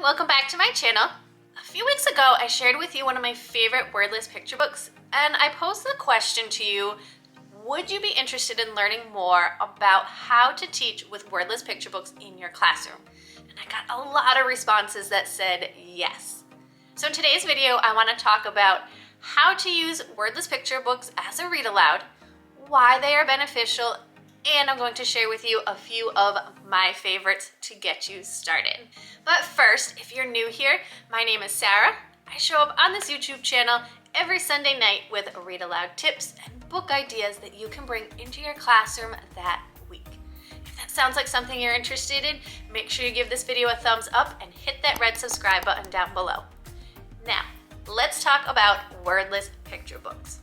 welcome back to my channel. A few weeks ago, I shared with you one of my favorite wordless picture books, and I posed the question to you, would you be interested in learning more about how to teach with wordless picture books in your classroom? And I got a lot of responses that said yes. So in today's video, I want to talk about how to use wordless picture books as a read aloud, why they are beneficial, and I'm going to share with you a few of my favorites to get you started. But first, if you're new here, my name is Sarah. I show up on this YouTube channel every Sunday night with read aloud tips and book ideas that you can bring into your classroom that week. If that sounds like something you're interested in, make sure you give this video a thumbs up and hit that red subscribe button down below. Now, let's talk about wordless picture books.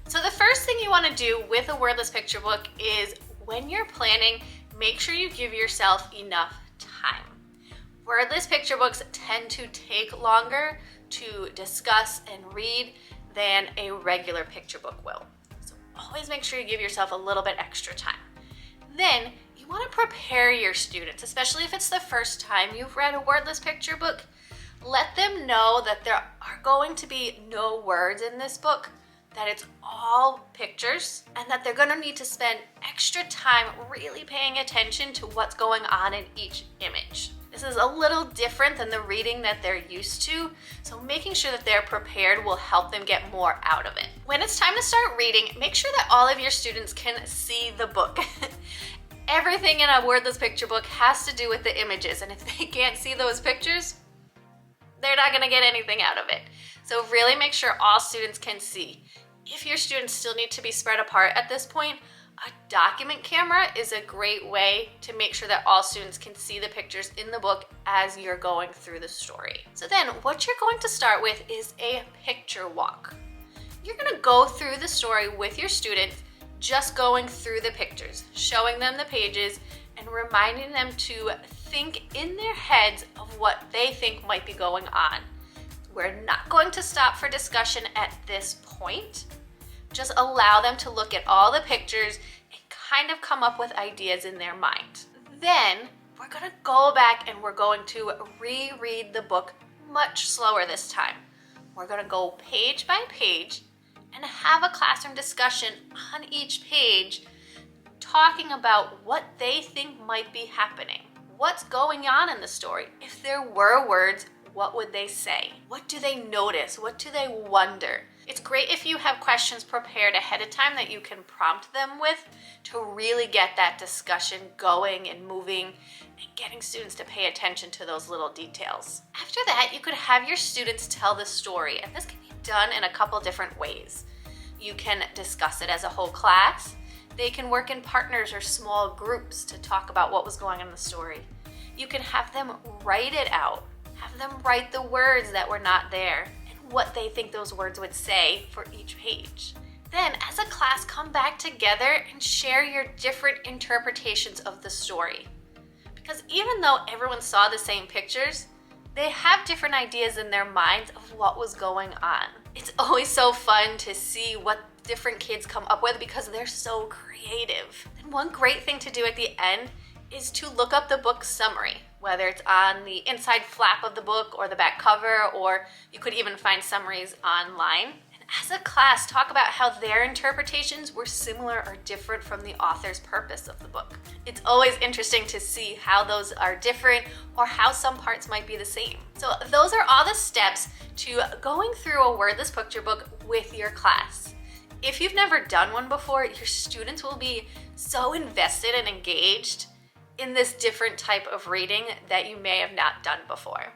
So the first thing you want to do with a wordless picture book is when you're planning, make sure you give yourself enough time. Wordless picture books tend to take longer to discuss and read than a regular picture book will. So always make sure you give yourself a little bit extra time. Then you want to prepare your students, especially if it's the first time you've read a wordless picture book. Let them know that there are going to be no words in this book, that it's all pictures, and that they're gonna need to spend extra time really paying attention to what's going on in each image. This is a little different than the reading that they're used to, so making sure that they're prepared will help them get more out of it. When it's time to start reading, make sure that all of your students can see the book. Everything in a wordless picture book has to do with the images, and if they can't see those pictures, they're not gonna get anything out of it. So really make sure all students can see. If your students still need to be spread apart at this point, a document camera is a great way to make sure that all students can see the pictures in the book as you're going through the story. So then what you're going to start with is a picture walk. You're gonna go through the story with your students, just going through the pictures, showing them the pages, and reminding them to think in their heads of what they think might be going on. We're not going to stop for discussion at this point. Just allow them to look at all the pictures and kind of come up with ideas in their mind. Then we're gonna go back and we're going to reread the book much slower this time. We're gonna go page by page and have a classroom discussion on each page, talking about what they think might be happening. What's going on in the story? If there were words, what would they say? What do they notice? What do they wonder? It's great if you have questions prepared ahead of time that you can prompt them with to really get that discussion going and moving and getting students to pay attention to those little details. After that, you could have your students tell the story, and this can be done in a couple different ways. You can discuss it as a whole class. They can work in partners or small groups to talk about what was going on in the story. You can have them write it out. Have them write the words that were not there and what they think those words would say for each page. Then, as a class, come back together and share your different interpretations of the story. Because even though everyone saw the same pictures, they have different ideas in their minds of what was going on. It's always so fun to see what different kids come up with because they're so creative. And one great thing to do at the end is to look up the book summary, whether it's on the inside flap of the book or the back cover, or you could even find summaries online. And as a class, talk about how their interpretations were similar or different from the author's purpose of the book. It's always interesting to see how those are different or how some parts might be the same. So those are all the steps to going through a wordless picture book with your class. If you've never done one before, your students will be so invested and engaged in this different type of reading that you may have not done before.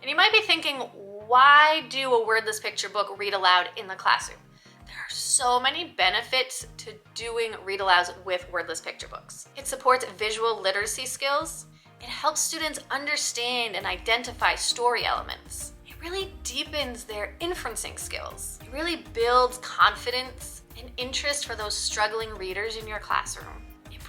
And you might be thinking, why do a wordless picture book read aloud in the classroom? There are so many benefits to doing read alouds with wordless picture books. It supports visual literacy skills. It helps students understand and identify story elements. It really deepens their inferencing skills. It really builds confidence and interest for those struggling readers in your classroom.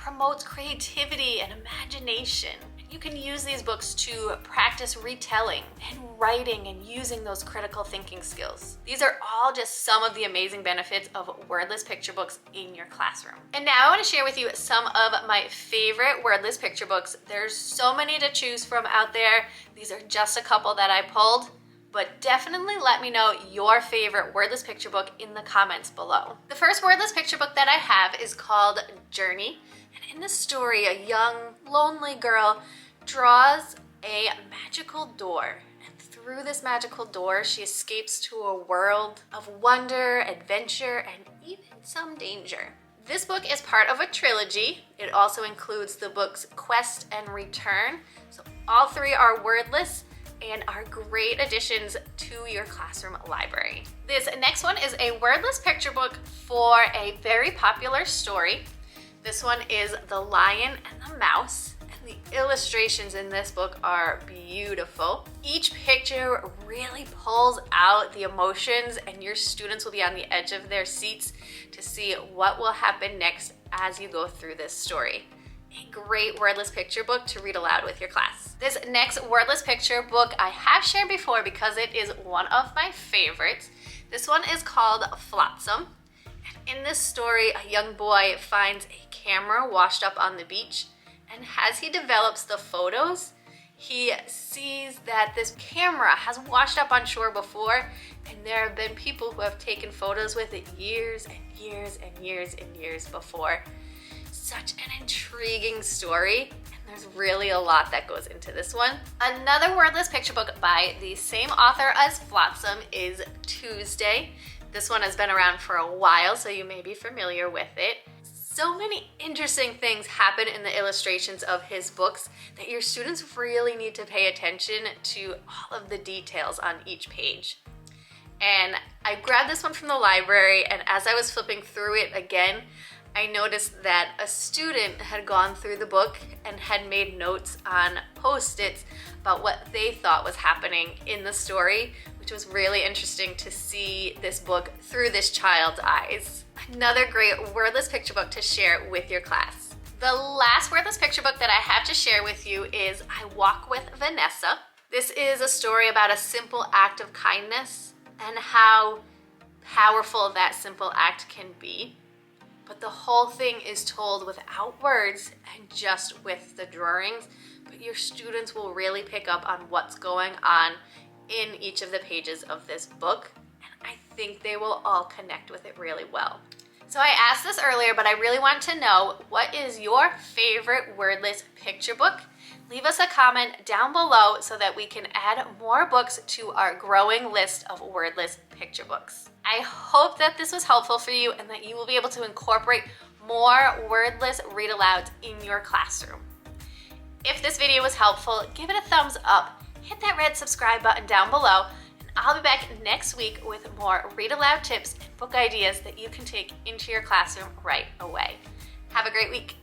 Promotes creativity and imagination. You can use these books to practice retelling and writing and using those critical thinking skills. These are all just some of the amazing benefits of wordless picture books in your classroom. And now I want to share with you some of my favorite wordless picture books. There's so many to choose from out there. These are just a couple that I pulled, but definitely let me know your favorite wordless picture book in the comments below. The first wordless picture book that I have is called Journey. And in this story, a young, lonely girl draws a magical door. And through this magical door, she escapes to a world of wonder, adventure, and even some danger. This book is part of a trilogy. It also includes the books Quest and Return. So all three are wordless and are great additions to your classroom library. This next one is a wordless picture book for a very popular story. This one is The Lion and the Mouse, and the illustrations in this book are beautiful. Each picture really pulls out the emotions, and your students will be on the edge of their seats to see what will happen next as you go through this story. A great wordless picture book to read aloud with your class. This next wordless picture book I have shared before because it is one of my favorites. This one is called Flotsam. In this story, a young boy finds a camera washed up on the beach, and as he develops the photos, he sees that this camera has washed up on shore before, and there have been people who have taken photos with it years and years and years and years before. Such an intriguing story, and there's really a lot that goes into this one. Another wordless picture book by the same author as Flotsam is Tuesday. This one has been around for a while, so you may be familiar with it. So many interesting things happen in the illustrations of his books that your students really need to pay attention to all of the details on each page. And I grabbed this one from the library, and as I was flipping through it again, I noticed that a student had gone through the book and had made notes on Post-its about what they thought was happening in the story, which was really interesting to see this book through this child's eyes. Another great wordless picture book to share with your class. The last wordless picture book that I have to share with you is I Walk with Vanessa. This is a story about a simple act of kindness and how powerful that simple act can be. But the whole thing is told without words and just with the drawings, but your students will really pick up on what's going on in each of the pages of this book, and I think they will all connect with it really well. So I asked this earlier, but I really want to know, what is your favorite wordless picture book? Leave us a comment down below so that we can add more books to our growing list of wordless picture books. I hope that this was helpful for you and that you will be able to incorporate more wordless read alouds in your classroom. If this video was helpful, give it a thumbs up, hit that red subscribe button down below, and I'll be back next week with more read aloud tips and book ideas that you can take into your classroom right away. Have a great week.